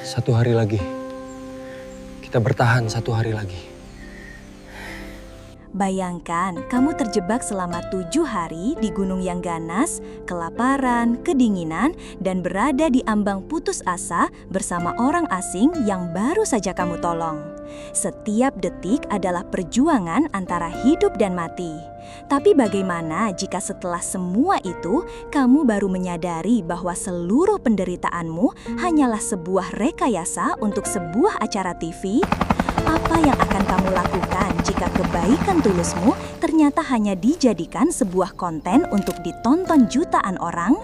Satu hari lagi. Kita bertahan 1 hari lagi. Bayangkan kamu terjebak selama 7 hari di gunung yang ganas, kelaparan, kedinginan, dan berada di ambang putus asa bersama orang asing yang baru saja kamu tolong. Setiap detik adalah perjuangan antara hidup dan mati. Tapi bagaimana jika setelah semua itu, kamu baru menyadari bahwa seluruh penderitaanmu hanyalah sebuah rekayasa untuk sebuah acara TV? Apa yang akan kamu lakukan jika kebaikan tulusmu ternyata hanya dijadikan sebuah konten untuk ditonton jutaan orang?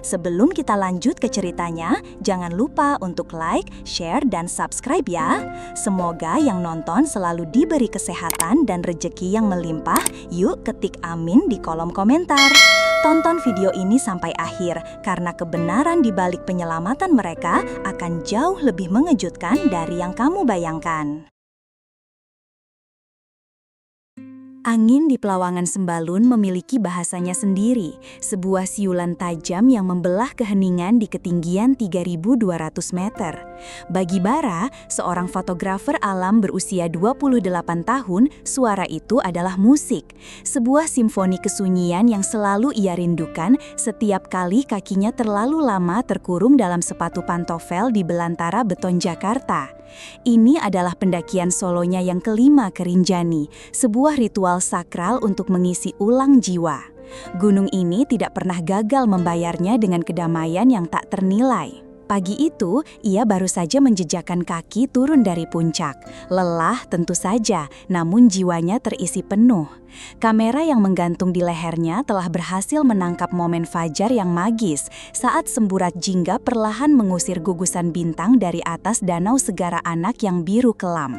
Sebelum kita lanjut ke ceritanya, jangan lupa untuk like, share, dan subscribe ya. Semoga yang nonton selalu diberi kesehatan dan rejeki yang melimpah. Yuk ketik amin di kolom komentar. Tonton video ini sampai akhir, karena kebenaran di balik penyelamatan mereka akan jauh lebih mengejutkan dari yang kamu bayangkan. Angin di Pelawangan Sembalun memiliki bahasanya sendiri, sebuah siulan tajam yang membelah keheningan di ketinggian 3.200 meter. Bagi Bara, seorang fotografer alam berusia 28 tahun, suara itu adalah musik. Sebuah simfoni kesunyian yang selalu ia rindukan setiap kali kakinya terlalu lama terkurung dalam sepatu pantofel di belantara beton Jakarta. Ini adalah pendakian solonya yang kelima ke Rinjani, sebuah ritual sakral untuk mengisi ulang jiwa. Gunung ini tidak pernah gagal membayarnya dengan kedamaian yang tak ternilai. Pagi itu, ia baru saja menjejakkan kaki turun dari puncak. Lelah tentu saja, namun jiwanya terisi penuh. Kamera yang menggantung di lehernya telah berhasil menangkap momen fajar yang magis saat semburat jingga perlahan mengusir gugusan bintang dari atas danau Segara Anak yang biru kelam.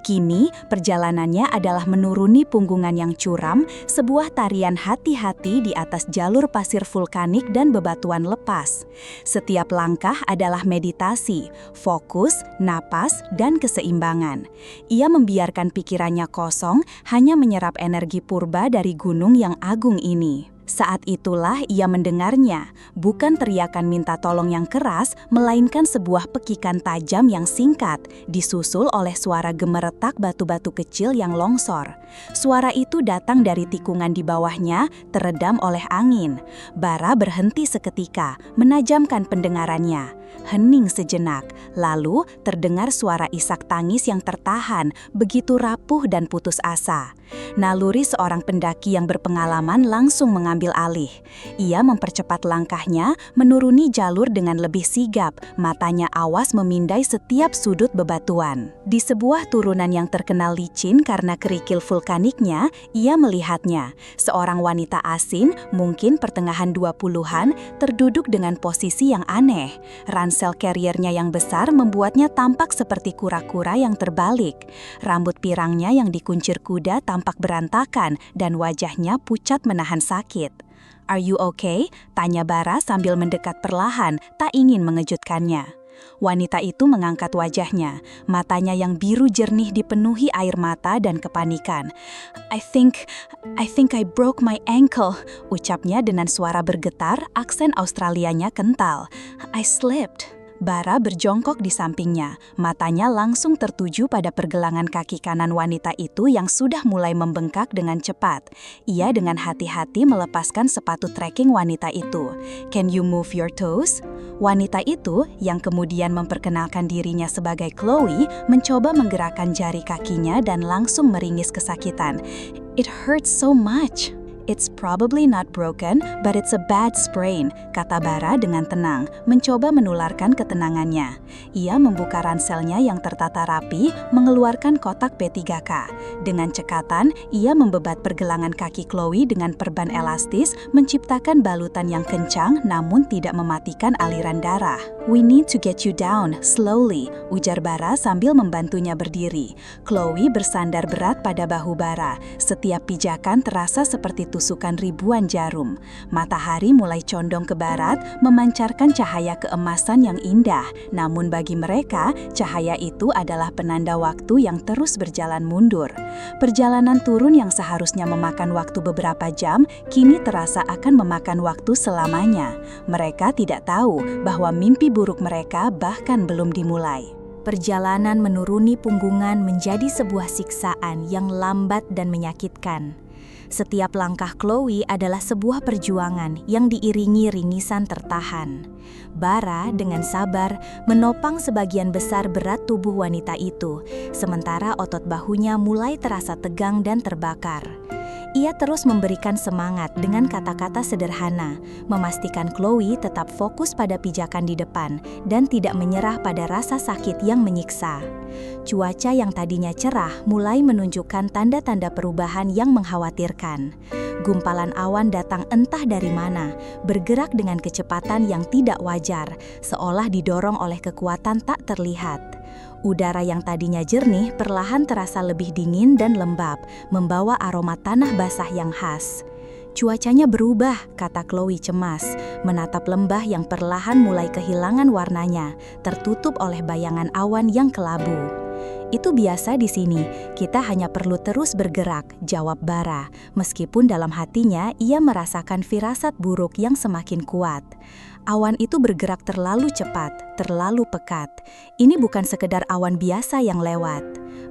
Kini, perjalanannya adalah menuruni punggungan yang curam, sebuah tarian hati-hati di atas jalur pasir vulkanik dan bebatuan lepas. Setiap langkah adalah meditasi, fokus, napas, dan keseimbangan. Ia membiarkan pikirannya kosong, hanya menyerap energi purba dari gunung yang agung ini. Saat itulah ia mendengarnya, bukan teriakan minta tolong yang keras, melainkan sebuah pekikan tajam yang singkat, disusul oleh suara gemeretak batu-batu kecil yang longsor. Suara itu datang dari tikungan di bawahnya, teredam oleh angin. Bara berhenti seketika, menajamkan pendengarannya. Hening sejenak, lalu terdengar suara isak tangis yang tertahan, begitu rapuh dan putus asa. Naluri seorang pendaki yang berpengalaman langsung mengambil alih. Ia mempercepat langkahnya, menuruni jalur dengan lebih sigap, matanya awas memindai setiap sudut bebatuan. Di sebuah turunan yang terkenal licin karena kerikil vulkaniknya, ia melihatnya. Seorang wanita asing, mungkin pertengahan 20-an, terduduk dengan posisi yang aneh. Ransel carriernya yang besar membuatnya tampak seperti kura-kura yang terbalik. Rambut pirangnya yang dikuncir kuda tampak berantakan dan wajahnya pucat menahan sakit. "Are you okay?" tanya Bara sambil mendekat perlahan, tak ingin mengejutkannya. Wanita itu mengangkat wajahnya, matanya yang biru jernih dipenuhi air mata dan kepanikan. I think I broke my ankle," ucapnya dengan suara bergetar, aksen Australianya kental. "I slipped." Bara berjongkok di sampingnya, matanya langsung tertuju pada pergelangan kaki kanan wanita itu yang sudah mulai membengkak dengan cepat. Ia dengan hati-hati melepaskan sepatu trekking wanita itu. "Can you move your toes?" Wanita itu, yang kemudian memperkenalkan dirinya sebagai Chloe, mencoba menggerakkan jari kakinya dan langsung meringis kesakitan. "It hurts so much." "It's probably not broken, but it's a bad sprain," kata Bara dengan tenang, mencoba menularkan ketenangannya. Ia membuka ranselnya yang tertata rapi, mengeluarkan kotak P3K. Dengan cekatan, ia membebat pergelangan kaki Chloe dengan perban elastis, menciptakan balutan yang kencang namun tidak mematikan aliran darah. "We need to get you down, slowly," ujar Bara sambil membantunya berdiri. Chloe bersandar berat pada bahu Bara. Setiap pijakan terasa seperti tusukan berjalan ribuan jarum. Matahari mulai condong ke barat, memancarkan cahaya keemasan yang indah. Namun bagi mereka, cahaya itu adalah penanda waktu yang terus berjalan mundur. Perjalanan turun yang seharusnya memakan waktu beberapa jam, kini terasa akan memakan waktu selamanya. Mereka tidak tahu bahwa mimpi buruk mereka bahkan belum dimulai. Perjalanan menuruni punggungan menjadi sebuah siksaan yang lambat dan menyakitkan. Setiap langkah Chloe adalah sebuah perjuangan yang diiringi ringisan tertahan. Bara dengan sabar menopang sebagian besar berat tubuh wanita itu, sementara otot bahunya mulai terasa tegang dan terbakar. Ia terus memberikan semangat dengan kata-kata sederhana, memastikan Chloe tetap fokus pada pijakan di depan dan tidak menyerah pada rasa sakit yang menyiksa. Cuaca yang tadinya cerah mulai menunjukkan tanda-tanda perubahan yang mengkhawatirkan. Gumpalan awan datang entah dari mana, bergerak dengan kecepatan yang tidak wajar, seolah didorong oleh kekuatan tak terlihat. Udara yang tadinya jernih perlahan terasa lebih dingin dan lembab, membawa aroma tanah basah yang khas. Cuacanya berubah, kata Chloe cemas, menatap lembah yang perlahan mulai kehilangan warnanya, tertutup oleh bayangan awan yang kelabu. Itu biasa di sini, kita hanya perlu terus bergerak, jawab Bara, meskipun dalam hatinya ia merasakan firasat buruk yang semakin kuat. Awan itu bergerak terlalu cepat, terlalu pekat. Ini bukan sekedar awan biasa yang lewat.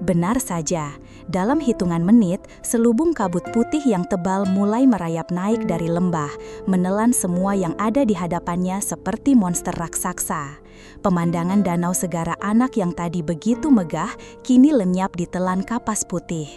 Benar saja, dalam hitungan menit, selubung kabut putih yang tebal mulai merayap naik dari lembah, menelan semua yang ada di hadapannya seperti monster raksasa. Pemandangan danau Segara Anak yang tadi begitu megah, kini lenyap ditelan kapas putih.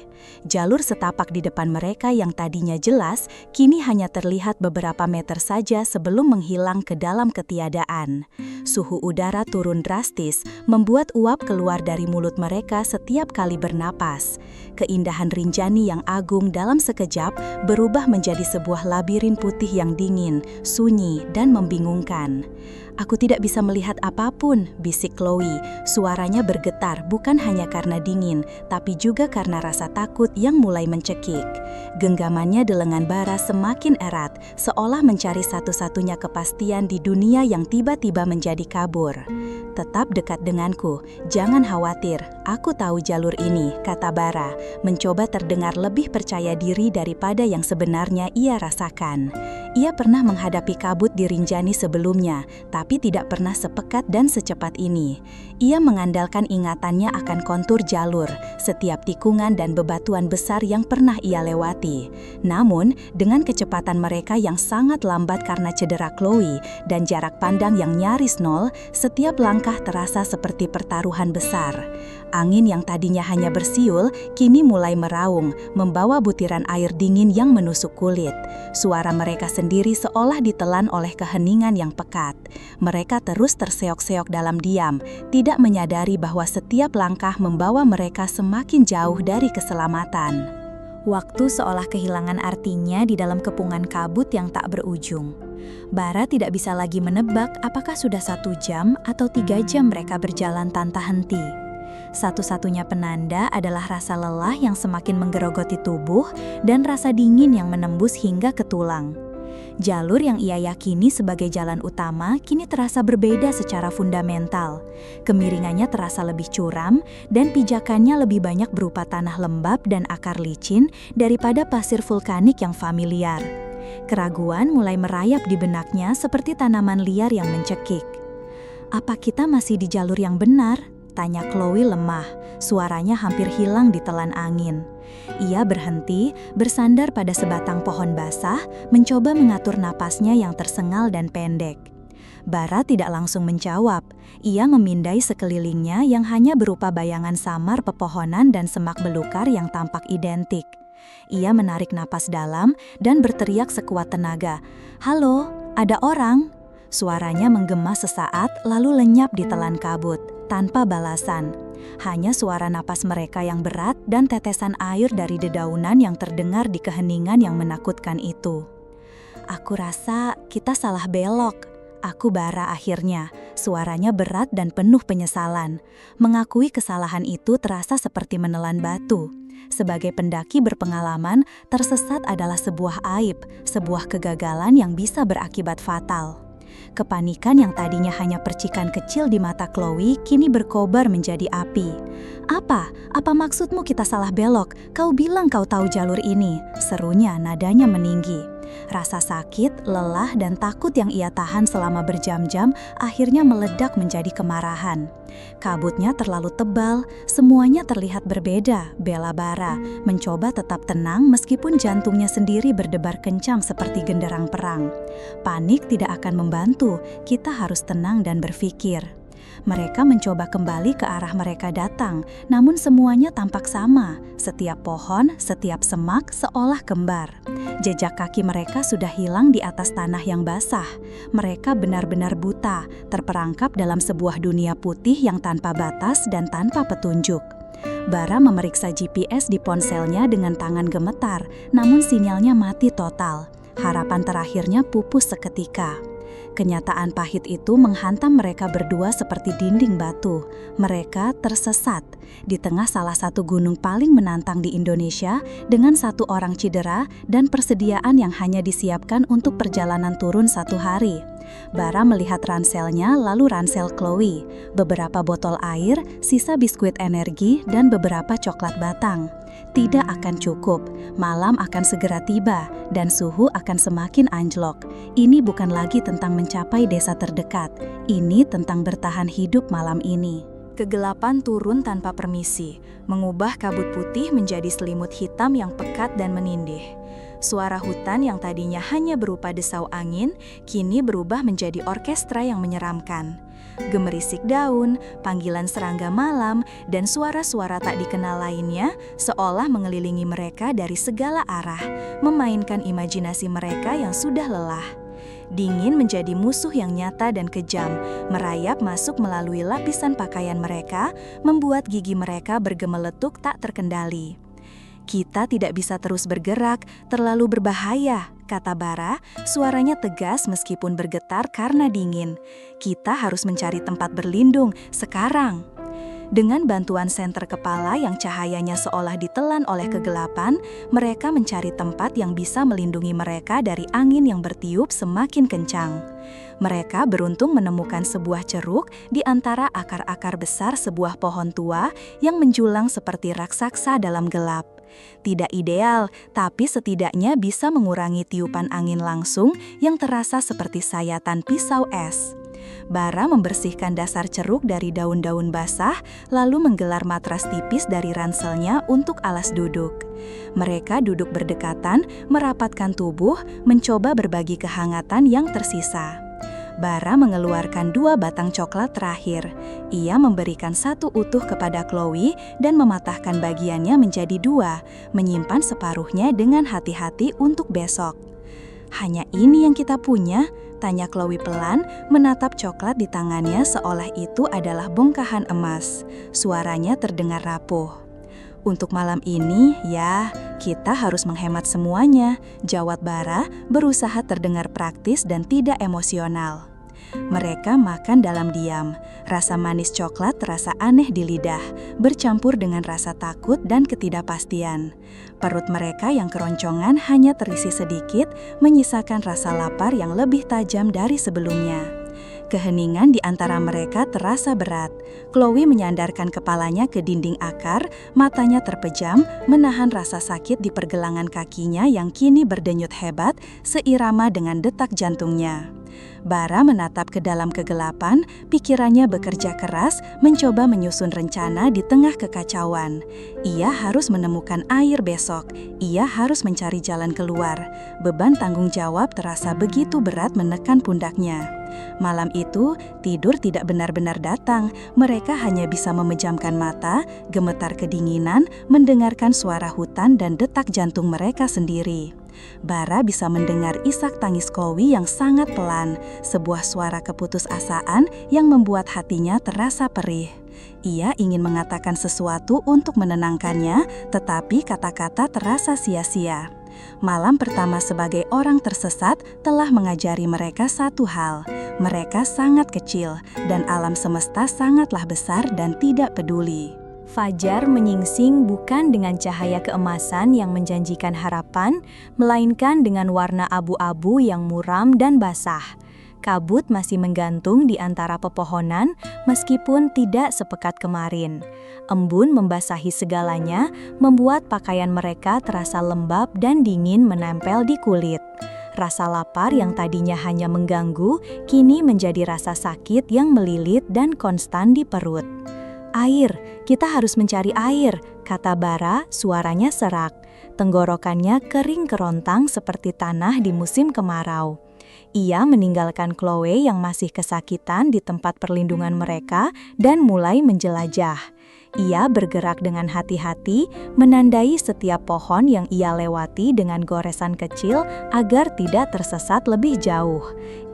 Jalur setapak di depan mereka yang tadinya jelas, kini hanya terlihat beberapa meter saja sebelum menghilang ke dalam ketiadaan. Suhu udara turun drastis, membuat uap keluar dari mulut mereka setiap kali bernapas. Keindahan Rinjani yang agung dalam sekejap berubah menjadi sebuah labirin putih yang dingin, sunyi, dan membingungkan. Aku tidak bisa melihat apapun, bisik Chloe. Suaranya bergetar bukan hanya karena dingin, tapi juga karena rasa takut yang mulai mencekik. Genggamannya di lengan Bara semakin erat, seolah mencari satu-satunya kepastian di dunia yang tiba-tiba menjadi kabur. Tetap dekat denganku, jangan khawatir, aku tahu jalur ini, kata Bara, mencoba terdengar lebih percaya diri daripada yang sebenarnya ia rasakan. Ia pernah menghadapi kabut di Rinjani sebelumnya, tapi tidak pernah sepekat dan secepat ini. Ia mengandalkan ingatannya akan kontur jalur, setiap tikungan dan bebatuan besar yang pernah ia lewati. Namun, dengan kecepatan mereka yang sangat lambat karena cedera Chloe dan jarak pandang yang nyaris nol, setiap langkah terasa seperti pertaruhan besar. Angin yang tadinya hanya bersiul, kini mulai meraung, membawa butiran air dingin yang menusuk kulit. Suara mereka sendiri seolah ditelan oleh keheningan yang pekat. Mereka terus terseok-seok dalam diam, tidak menyadari bahwa setiap langkah membawa mereka semakin jauh dari keselamatan. Waktu seolah kehilangan artinya di dalam kepungan kabut yang tak berujung. Bara tidak bisa lagi menebak apakah sudah 1 jam atau 3 jam mereka berjalan tanpa henti. Satu-satunya penanda adalah rasa lelah yang semakin menggerogoti tubuh dan rasa dingin yang menembus hingga ke tulang. Jalur yang ia yakini sebagai jalan utama kini terasa berbeda secara fundamental. Kemiringannya terasa lebih curam dan pijakannya lebih banyak berupa tanah lembab dan akar licin daripada pasir vulkanik yang familiar. Keraguan mulai merayap di benaknya seperti tanaman liar yang mencekik. Apa kita masih di jalur yang benar? Tanya Chloe lemah, suaranya hampir hilang ditelan angin. Ia berhenti, bersandar pada sebatang pohon basah, mencoba mengatur napasnya yang tersengal dan pendek. Bara tidak langsung menjawab. Ia memindai sekelilingnya yang hanya berupa bayangan samar pepohonan dan semak belukar yang tampak identik. Ia menarik napas dalam dan berteriak sekuat tenaga, "Halo, ada orang?" Suaranya menggema sesaat lalu lenyap ditelan kabut, tanpa balasan. Hanya suara napas mereka yang berat dan tetesan air dari dedaunan yang terdengar di keheningan yang menakutkan itu. "Aku rasa kita salah belok," aku Bara akhirnya, suaranya berat dan penuh penyesalan. Mengakui kesalahan itu terasa seperti menelan batu. Sebagai pendaki berpengalaman, tersesat adalah sebuah aib, sebuah kegagalan yang bisa berakibat fatal. Kepanikan yang tadinya hanya percikan kecil di mata Chloe kini berkobar menjadi api. Apa maksudmu kita salah belok? Kau bilang kau tahu jalur ini, serunya nadanya meninggi. Rasa sakit, lelah, dan takut yang ia tahan selama berjam-jam akhirnya meledak menjadi kemarahan. Kabutnya terlalu tebal, semuanya terlihat berbeda. Bella Bara mencoba tetap tenang meskipun jantungnya sendiri berdebar kencang seperti genderang perang. Panik tidak akan membantu, kita harus tenang dan berpikir. Mereka mencoba kembali ke arah mereka datang, namun semuanya tampak sama. Setiap pohon, setiap semak seolah kembar. Jejak kaki mereka sudah hilang di atas tanah yang basah. Mereka benar-benar buta, terperangkap dalam sebuah dunia putih yang tanpa batas dan tanpa petunjuk. Bara memeriksa GPS di ponselnya dengan tangan gemetar, namun sinyalnya mati total. Harapan terakhirnya pupus seketika. Kenyataan pahit itu menghantam mereka berdua seperti dinding batu. Mereka tersesat di tengah salah satu gunung paling menantang di Indonesia dengan satu orang cedera dan persediaan yang hanya disiapkan untuk perjalanan turun 1 hari. Bara melihat ranselnya lalu ransel Chloe, beberapa botol air, sisa biskuit energi, dan beberapa coklat batang. Tidak akan cukup, malam akan segera tiba, dan suhu akan semakin anjlok. Ini bukan lagi tentang mencapai desa terdekat, ini tentang bertahan hidup malam ini. Kegelapan turun tanpa permisi, mengubah kabut putih menjadi selimut hitam yang pekat dan menindih. Suara hutan yang tadinya hanya berupa desau angin, kini berubah menjadi orkestra yang menyeramkan. Gemerisik daun, panggilan serangga malam, dan suara-suara tak dikenal lainnya seolah mengelilingi mereka dari segala arah, memainkan imajinasi mereka yang sudah lelah. Dingin menjadi musuh yang nyata dan kejam, merayap masuk melalui lapisan pakaian mereka, membuat gigi mereka bergemeletuk tak terkendali. Kita tidak bisa terus bergerak, terlalu berbahaya, kata Bara, suaranya tegas meskipun bergetar karena dingin. Kita harus mencari tempat berlindung, sekarang. Dengan bantuan senter kepala yang cahayanya seolah ditelan oleh kegelapan, mereka mencari tempat yang bisa melindungi mereka dari angin yang bertiup semakin kencang. Mereka beruntung menemukan sebuah ceruk di antara akar-akar besar sebuah pohon tua yang menjulang seperti raksasa dalam gelap. Tidak ideal, tapi setidaknya bisa mengurangi tiupan angin langsung yang terasa seperti sayatan pisau es. Bara membersihkan dasar ceruk dari daun-daun basah, lalu menggelar matras tipis dari ranselnya untuk alas duduk. Mereka duduk berdekatan, merapatkan tubuh, mencoba berbagi kehangatan yang tersisa. Bara mengeluarkan 2 batang coklat terakhir. Ia memberikan 1 utuh kepada Chloe dan mematahkan bagiannya menjadi 2, menyimpan separuhnya dengan hati-hati untuk besok. Hanya ini yang kita punya? Tanya Chloe pelan, menatap coklat di tangannya seolah itu adalah bongkahan emas. Suaranya terdengar rapuh. Untuk malam ini, ya, kita harus menghemat semuanya, jawab Bara, berusaha terdengar praktis dan tidak emosional. Mereka makan dalam diam. Rasa manis coklat terasa aneh di lidah, bercampur dengan rasa takut dan ketidakpastian. Perut mereka yang keroncongan hanya terisi sedikit, menyisakan rasa lapar yang lebih tajam dari sebelumnya. Keheningan di antara mereka terasa berat. Chloe menyandarkan kepalanya ke dinding akar, matanya terpejam, menahan rasa sakit di pergelangan kakinya yang kini berdenyut hebat, seirama dengan detak jantungnya. Bara menatap ke dalam kegelapan, pikirannya bekerja keras, mencoba menyusun rencana di tengah kekacauan. Ia harus menemukan air besok, ia harus mencari jalan keluar. Beban tanggung jawab terasa begitu berat menekan pundaknya. Malam itu, tidur tidak benar-benar datang. Mereka hanya bisa memejamkan mata, gemetar kedinginan, mendengarkan suara hutan dan detak jantung mereka sendiri. Bara bisa mendengar isak tangis Chloe yang sangat pelan, sebuah suara keputusasaan yang membuat hatinya terasa perih. Ia ingin mengatakan sesuatu untuk menenangkannya, tetapi kata-kata terasa sia-sia. Malam pertama sebagai orang tersesat telah mengajari mereka satu hal, Mereka sangat kecil, dan alam semesta sangatlah besar dan tidak peduli. Fajar menyingsing bukan dengan cahaya keemasan yang menjanjikan harapan, melainkan dengan warna abu-abu yang muram dan basah. Kabut masih menggantung di antara pepohonan, meskipun tidak sepekat kemarin. Embun membasahi segalanya, membuat pakaian mereka terasa lembab dan dingin menempel di kulit. Rasa lapar yang tadinya hanya mengganggu, kini menjadi rasa sakit yang melilit dan konstan di perut. "Air, kita harus mencari air," kata Bara, suaranya serak. Tenggorokannya kering kerontang seperti tanah di musim kemarau. Ia meninggalkan Chloe yang masih kesakitan di tempat perlindungan mereka dan mulai menjelajah. Ia bergerak dengan hati-hati, menandai setiap pohon yang ia lewati dengan goresan kecil agar tidak tersesat lebih jauh.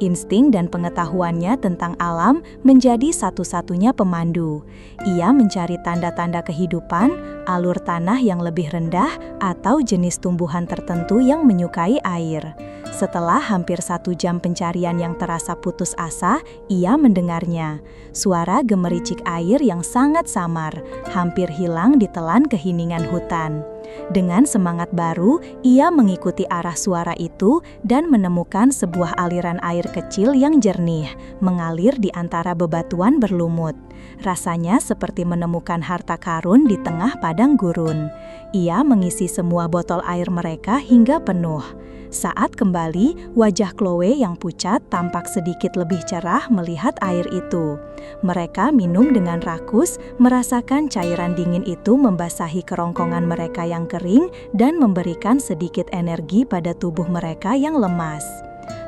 Insting dan pengetahuannya tentang alam menjadi satu-satunya pemandu. Ia mencari tanda-tanda kehidupan, alur tanah yang lebih rendah, atau jenis tumbuhan tertentu yang menyukai air. Setelah hampir 1 jam pencarian yang terasa putus asa, ia mendengarnya. Suara gemericik air yang sangat samar, hampir hilang ditelan keheningan hutan. Dengan semangat baru, ia mengikuti arah suara itu dan menemukan sebuah aliran air kecil yang jernih, mengalir di antara bebatuan berlumut. Rasanya seperti menemukan harta karun di tengah padang gurun. Ia mengisi semua botol air mereka hingga penuh. Saat kembali, wajah Chloe yang pucat tampak sedikit lebih cerah melihat air itu. Mereka minum dengan rakus, merasakan cairan dingin itu membasahi kerongkongan mereka yang kering dan memberikan sedikit energi pada tubuh mereka yang lemas.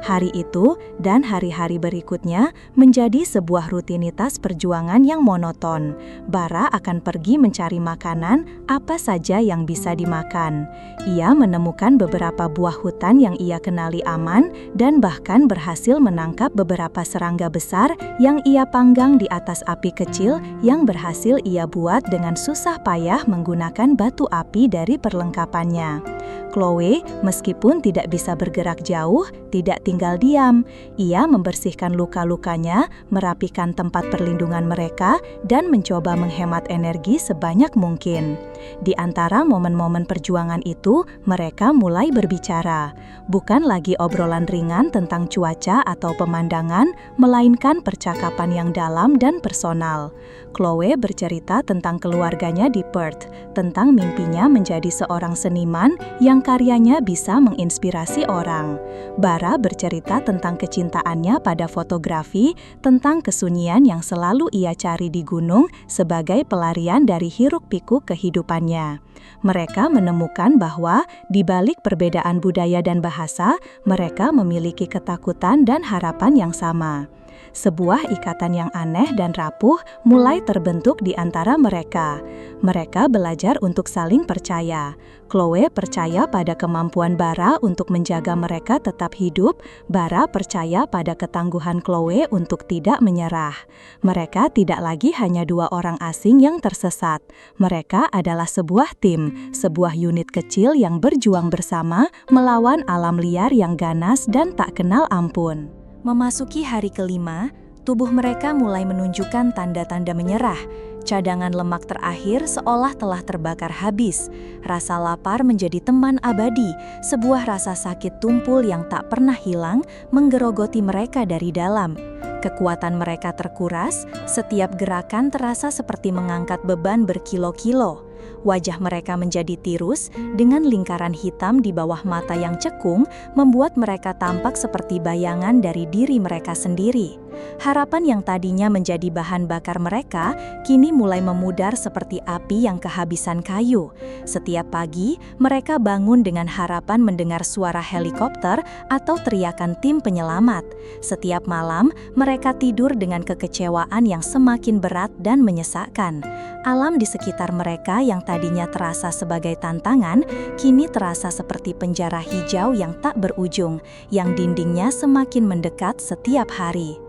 Hari itu dan hari-hari berikutnya menjadi sebuah rutinitas perjuangan yang monoton. Bara akan pergi mencari makanan apa saja yang bisa dimakan. Ia menemukan beberapa buah hutan yang ia kenali aman dan bahkan berhasil menangkap beberapa serangga besar yang ia panggang di atas api kecil yang berhasil ia buat dengan susah payah menggunakan batu api dari perlengkapannya. Chloe, meskipun tidak bisa bergerak jauh, tidak tinggal diam. Ia membersihkan luka-lukanya, merapikan tempat perlindungan mereka, dan mencoba menghemat energi sebanyak mungkin. Di antara momen-momen perjuangan itu, mereka mulai berbicara. Bukan lagi obrolan ringan tentang cuaca atau pemandangan, melainkan percakapan yang dalam dan personal. Chloe bercerita tentang keluarganya di Perth, tentang mimpinya menjadi seorang seniman yang karyanya bisa menginspirasi orang. Bara bercerita tentang kecintaannya pada fotografi, tentang kesunyian yang selalu ia cari di gunung sebagai pelarian dari hiruk-pikuk kehidupannya. Mereka menemukan bahwa di balik perbedaan budaya dan bahasa, mereka memiliki ketakutan dan harapan yang sama. Sebuah ikatan yang aneh dan rapuh mulai terbentuk di antara mereka. Mereka belajar untuk saling percaya. Chloe percaya pada kemampuan Bara untuk menjaga mereka tetap hidup. Bara percaya pada ketangguhan Chloe untuk tidak menyerah. Mereka tidak lagi hanya 2 orang asing yang tersesat. Mereka adalah sebuah tim, sebuah unit kecil yang berjuang bersama melawan alam liar yang ganas dan tak kenal ampun. Memasuki hari kelima, tubuh mereka mulai menunjukkan tanda-tanda menyerah. Cadangan lemak terakhir seolah telah terbakar habis. Rasa lapar menjadi teman abadi, sebuah rasa sakit tumpul yang tak pernah hilang menggerogoti mereka dari dalam. Kekuatan mereka terkuras, setiap gerakan terasa seperti mengangkat beban berkilo-kilo. Wajah mereka menjadi tirus, dengan lingkaran hitam di bawah mata yang cekung, membuat mereka tampak seperti bayangan dari diri mereka sendiri. Harapan yang tadinya menjadi bahan bakar mereka, kini mulai memudar seperti api yang kehabisan kayu. Setiap pagi, mereka bangun dengan harapan mendengar suara helikopter atau teriakan tim penyelamat. Setiap malam, mereka tidur dengan kekecewaan yang semakin berat dan menyesakkan. Alam di sekitar mereka yang tadinya terasa sebagai tantangan, kini terasa seperti penjara hijau yang tak berujung, yang dindingnya semakin mendekat setiap hari.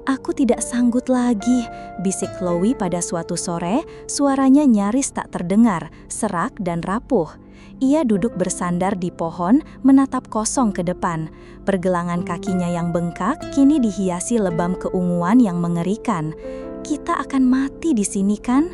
"Aku tidak sanggup lagi," bisik Chloe pada suatu sore, suaranya nyaris tak terdengar, serak dan rapuh. Ia duduk bersandar di pohon, menatap kosong ke depan. Pergelangan kakinya yang bengkak kini dihiasi lebam keunguan yang mengerikan. Kita akan mati di sini kan?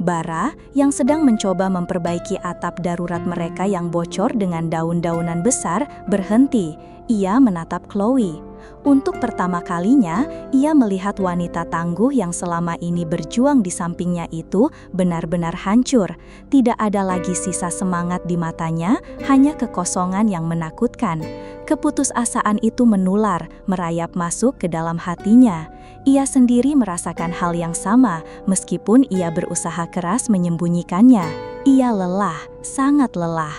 Bara, yang sedang mencoba memperbaiki atap darurat mereka yang bocor dengan daun-daunan besar, berhenti. Ia menatap Chloe. Untuk pertama kalinya, ia melihat wanita tangguh yang selama ini berjuang di sampingnya itu benar-benar hancur. Tidak ada lagi sisa semangat di matanya, hanya kekosongan yang menakutkan. Keputusasaan itu menular, merayap masuk ke dalam hatinya. Ia sendiri merasakan hal yang sama, meskipun ia berusaha keras menyembunyikannya. Ia lelah, sangat lelah.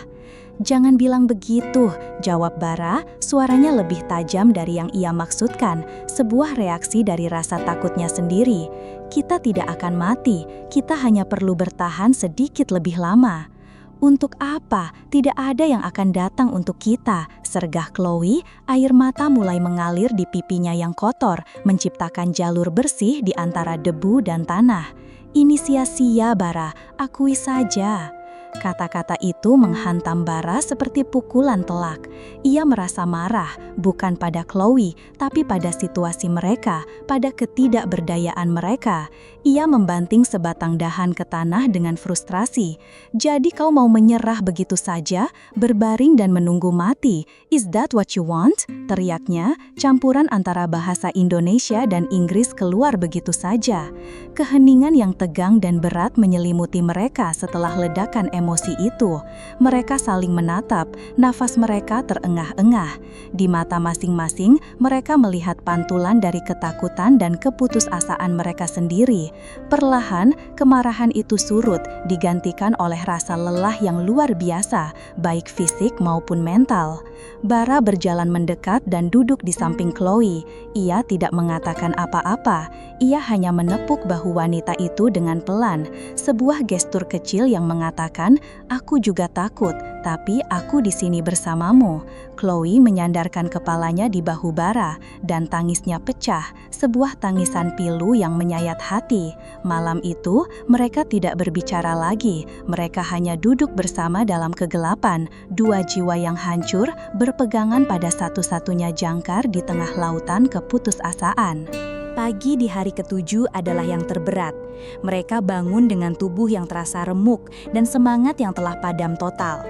"Jangan bilang begitu," jawab Bara, suaranya lebih tajam dari yang ia maksudkan, sebuah reaksi dari rasa takutnya sendiri. "Kita tidak akan mati, kita hanya perlu bertahan sedikit lebih lama." "Untuk apa? Tidak ada yang akan datang untuk kita," sergah Chloe, air mata mulai mengalir di pipinya yang kotor, menciptakan jalur bersih di antara debu dan tanah. "Ini sia-sia, Bara, akui saja." Kata-kata itu menghantam Bara seperti pukulan telak. Ia merasa marah, bukan pada Chloe, tapi pada situasi mereka, pada ketidakberdayaan mereka. Ia membanting sebatang dahan ke tanah dengan frustrasi. "Jadi kau mau menyerah begitu saja, berbaring dan menunggu mati? Is that what you want?" teriaknya, campuran antara bahasa Indonesia dan Inggris keluar begitu saja. Keheningan yang tegang dan berat menyelimuti mereka setelah ledakan emosi itu. Mereka saling menatap, nafas mereka terengah-engah. Di mata masing-masing, mereka melihat pantulan dari ketakutan dan keputusasaan mereka sendiri. Perlahan, kemarahan itu surut, digantikan oleh rasa lelah yang luar biasa, baik fisik maupun mental. Bara berjalan mendekat dan duduk di samping Chloe. Ia tidak mengatakan apa-apa. Ia hanya menepuk bahu wanita itu dengan pelan, sebuah gestur kecil yang mengatakan, "Aku juga takut, tapi aku di sini bersamamu." Chloe menyandarkan kepalanya di bahu Bara, dan tangisnya pecah, sebuah tangisan pilu yang menyayat hati. Malam itu, mereka tidak berbicara lagi. Mereka hanya duduk bersama dalam kegelapan, dua jiwa yang hancur, berpegangan pada satu-satunya jangkar di tengah lautan keputusasaan. Pagi di hari ketujuh adalah yang terberat. Mereka bangun dengan tubuh yang terasa remuk dan semangat yang telah padam total.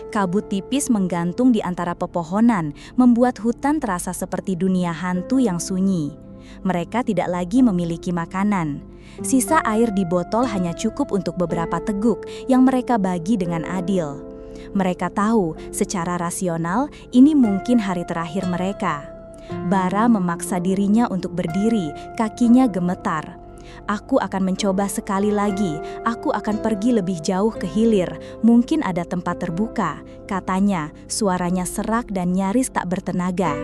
Kabut tipis menggantung di antara pepohonan, membuat hutan terasa seperti dunia hantu yang sunyi. Mereka tidak lagi memiliki makanan. Sisa air di botol hanya cukup untuk beberapa teguk yang mereka bagi dengan adil. Mereka tahu, secara rasional, ini mungkin hari terakhir mereka. Bara memaksa dirinya untuk berdiri, kakinya gemetar. "Aku akan mencoba sekali lagi, aku akan pergi lebih jauh ke hilir, mungkin ada tempat terbuka," katanya, suaranya serak dan nyaris tak bertenaga.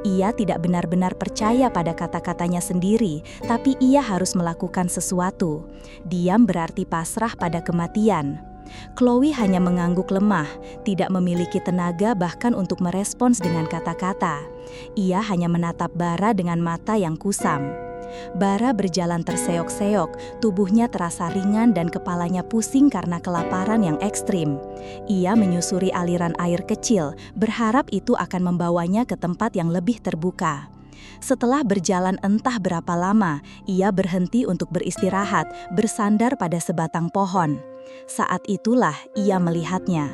Ia tidak benar-benar percaya pada kata-katanya sendiri, tapi ia harus melakukan sesuatu. Diam berarti pasrah pada kematian. Chloe hanya mengangguk lemah, tidak memiliki tenaga bahkan untuk merespons dengan kata-kata. Ia hanya menatap Bara dengan mata yang kusam. Bara berjalan terseok-seok, tubuhnya terasa ringan dan kepalanya pusing karena kelaparan yang ekstrim. Ia menyusuri aliran air kecil, berharap itu akan membawanya ke tempat yang lebih terbuka. Setelah berjalan entah berapa lama, ia berhenti untuk beristirahat, bersandar pada sebatang pohon. Saat itulah ia melihatnya.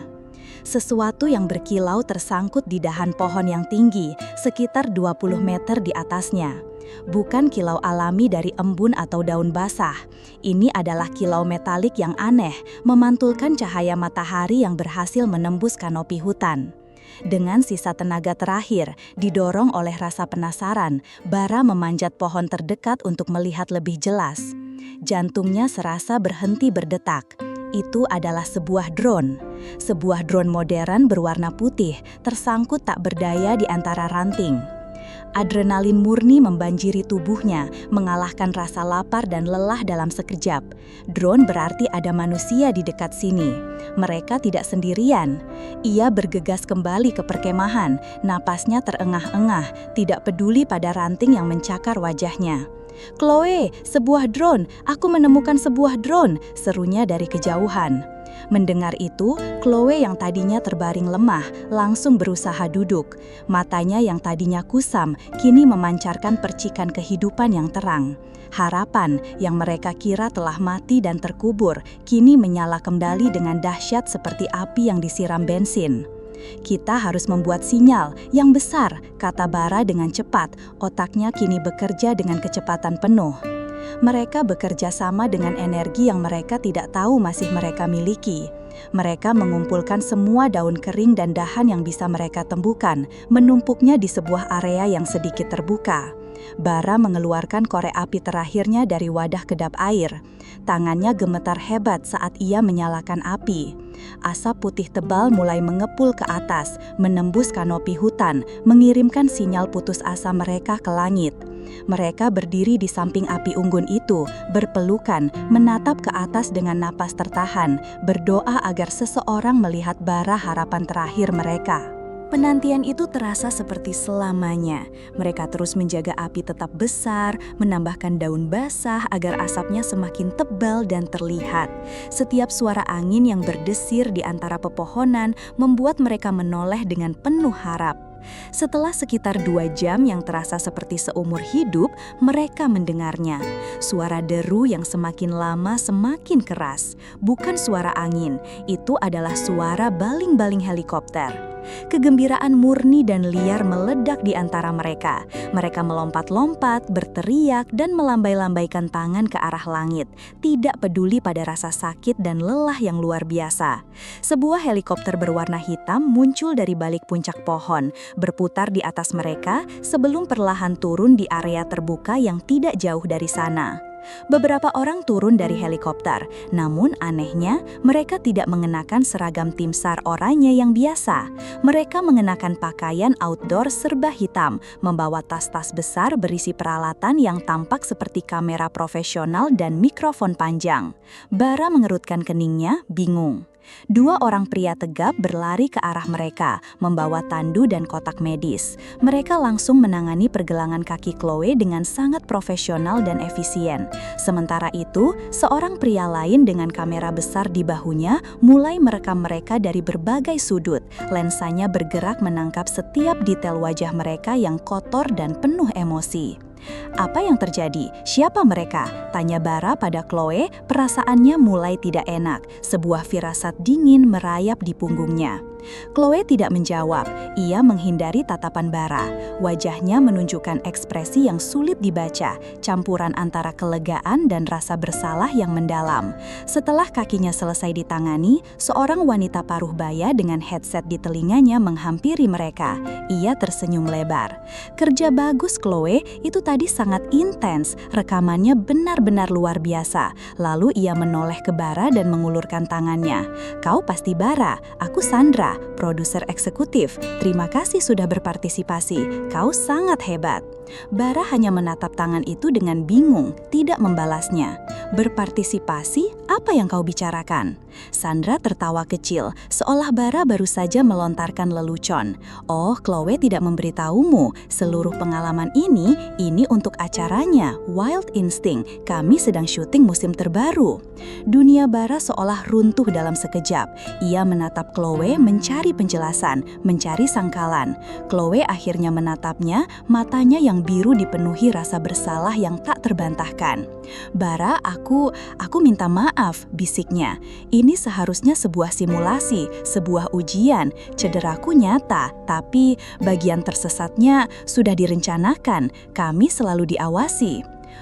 Sesuatu yang berkilau tersangkut di dahan pohon yang tinggi, sekitar 20 meter di atasnya. Bukan kilau alami dari embun atau daun basah. Ini adalah kilau metalik yang aneh, memantulkan cahaya matahari yang berhasil menembus kanopi hutan. Dengan sisa tenaga terakhir, didorong oleh rasa penasaran, Bara memanjat pohon terdekat untuk melihat lebih jelas. Jantungnya serasa berhenti berdetak. Itu adalah sebuah drone. Sebuah drone modern berwarna putih, tersangkut tak berdaya di antara ranting. Adrenalin murni membanjiri tubuhnya, mengalahkan rasa lapar dan lelah dalam sekejap. Drone berarti ada manusia di dekat sini. Mereka tidak sendirian. Ia bergegas kembali ke perkemahan, napasnya terengah-engah, tidak peduli pada ranting yang mencakar wajahnya. "Chloe, sebuah drone! Aku menemukan sebuah drone!" serunya dari kejauhan. Mendengar itu, Chloe yang tadinya terbaring lemah langsung berusaha duduk. Matanya yang tadinya kusam kini memancarkan percikan kehidupan yang terang. Harapan yang mereka kira telah mati dan terkubur kini menyala kembali dengan dahsyat seperti api yang disiram bensin. "Kita harus membuat sinyal yang besar," kata Bara dengan cepat. Otaknya kini bekerja dengan kecepatan penuh. Mereka bekerja sama dengan energi yang mereka tidak tahu masih mereka miliki. Mereka mengumpulkan semua daun kering dan dahan yang bisa mereka temukan, menumpuknya di sebuah area yang sedikit terbuka. Bara mengeluarkan korek api terakhirnya dari wadah kedap air. Tangannya gemetar hebat saat ia menyalakan api. Asap putih tebal mulai mengepul ke atas, menembus kanopi hutan, mengirimkan sinyal putus asa mereka ke langit. Mereka berdiri di samping api unggun itu, berpelukan, menatap ke atas dengan napas tertahan, berdoa agar seseorang melihat bara harapan terakhir mereka. Penantian itu terasa seperti selamanya. Mereka terus menjaga api tetap besar, menambahkan daun basah agar asapnya semakin tebal dan terlihat. Setiap suara angin yang berdesir di antara pepohonan membuat mereka menoleh dengan penuh harap. Setelah sekitar 2 jam yang terasa seperti seumur hidup, mereka mendengarnya. Suara deru yang semakin lama semakin keras. Bukan suara angin, itu adalah suara baling-baling helikopter. Kegembiraan murni dan liar meledak di antara mereka. Mereka melompat-lompat, berteriak, dan melambai-lambaikan tangan ke arah langit, tidak peduli pada rasa sakit dan lelah yang luar biasa. Sebuah helikopter berwarna hitam muncul dari balik puncak pohon, berputar di atas mereka sebelum perlahan turun di area terbuka yang tidak jauh dari sana. Beberapa orang turun dari helikopter, namun anehnya mereka tidak mengenakan seragam tim SAR oranye yang biasa. Mereka mengenakan pakaian outdoor serba hitam, membawa tas-tas besar berisi peralatan yang tampak seperti kamera profesional dan mikrofon panjang. Bara mengerutkan keningnya, bingung. 2 orang pria tegap berlari ke arah mereka, membawa tandu dan kotak medis. Mereka langsung menangani pergelangan kaki Chloe dengan sangat profesional dan efisien. Sementara itu, seorang pria lain dengan kamera besar di bahunya mulai merekam mereka dari berbagai sudut. Lensanya bergerak menangkap setiap detail wajah mereka yang kotor dan penuh emosi. "Apa yang terjadi? Siapa mereka?" tanya Bara pada Chloe. Perasaannya mulai tidak enak. Sebuah firasat dingin merayap di punggungnya. Chloe tidak menjawab. Ia menghindari tatapan Bara. Wajahnya menunjukkan ekspresi yang sulit dibaca, campuran antara kelegaan dan rasa bersalah yang mendalam. Setelah kakinya selesai ditangani, seorang wanita paruh baya dengan headset di telinganya menghampiri mereka. Ia tersenyum lebar. "Kerja bagus, Chloe. Itu tadi sangat intens. Rekamannya benar-benar luar biasa." Lalu ia menoleh ke Bara dan mengulurkan tangannya. "Kau pasti Bara. Aku Sandra, produser eksekutif. Terima kasih sudah berpartisipasi. Kau sangat hebat." Bara hanya menatap tangan itu dengan bingung, tidak membalasnya. "Berpartisipasi? Apa yang kau bicarakan?" Sandra tertawa kecil, seolah Bara baru saja melontarkan lelucon. "Oh, Chloe tidak memberitahumu. Seluruh pengalaman ini untuk acaranya, Wild Instinct. Kami sedang syuting musim terbaru." Dunia Bara seolah runtuh dalam sekejap. Ia menatap Chloe mencari penjelasan, mencari sangkalan. Chloe akhirnya menatapnya, matanya yang biru dipenuhi rasa bersalah yang tak terbantahkan. "Bara, aku minta maaf," bisiknya. "Ini seharusnya sebuah simulasi, sebuah ujian. Cederaku nyata, tapi bagian tersesatnya sudah direncanakan. Kami selalu diawasi."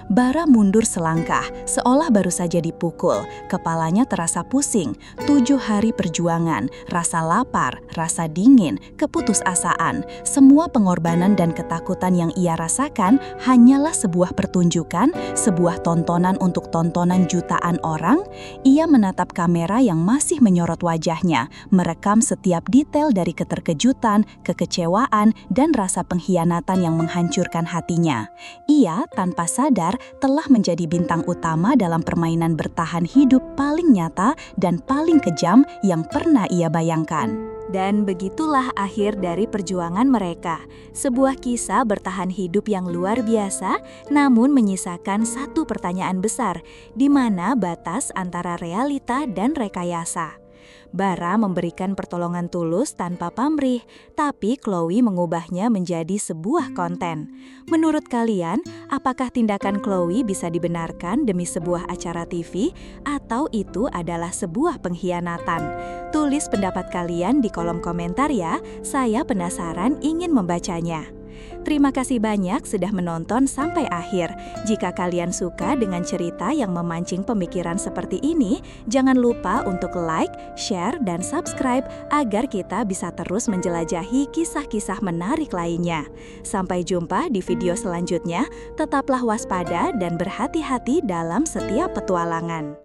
Bara mundur selangkah, seolah baru saja dipukul. Kepalanya terasa pusing. 7 hari perjuangan, rasa lapar, rasa dingin, keputusasaan. Semua pengorbanan dan ketakutan yang ia rasakan hanyalah sebuah pertunjukan, sebuah tontonan untuk tontonan jutaan orang. Ia menatap kamera yang masih menyorot wajahnya, merekam setiap detail dari keterkejutan, kekecewaan, dan rasa pengkhianatan yang menghancurkan hatinya. Ia tanpa sadar telah menjadi bintang utama dalam permainan bertahan hidup paling nyata dan paling kejam yang pernah ia bayangkan. Dan begitulah akhir dari perjuangan mereka. Sebuah kisah bertahan hidup yang luar biasa, namun menyisakan satu pertanyaan besar, di mana batas antara realita dan rekayasa. Bara memberikan pertolongan tulus tanpa pamrih, tapi Chloe mengubahnya menjadi sebuah konten. Menurut kalian, apakah tindakan Chloe bisa dibenarkan demi sebuah acara TV atau itu adalah sebuah pengkhianatan? Tulis pendapat kalian di kolom komentar ya, saya penasaran ingin membacanya. Terima kasih banyak sudah menonton sampai akhir. Jika kalian suka dengan cerita yang memancing pemikiran seperti ini, jangan lupa untuk like, share, dan subscribe agar kita bisa terus menjelajahi kisah-kisah menarik lainnya. Sampai jumpa di video selanjutnya, tetaplah waspada dan berhati-hati dalam setiap petualangan.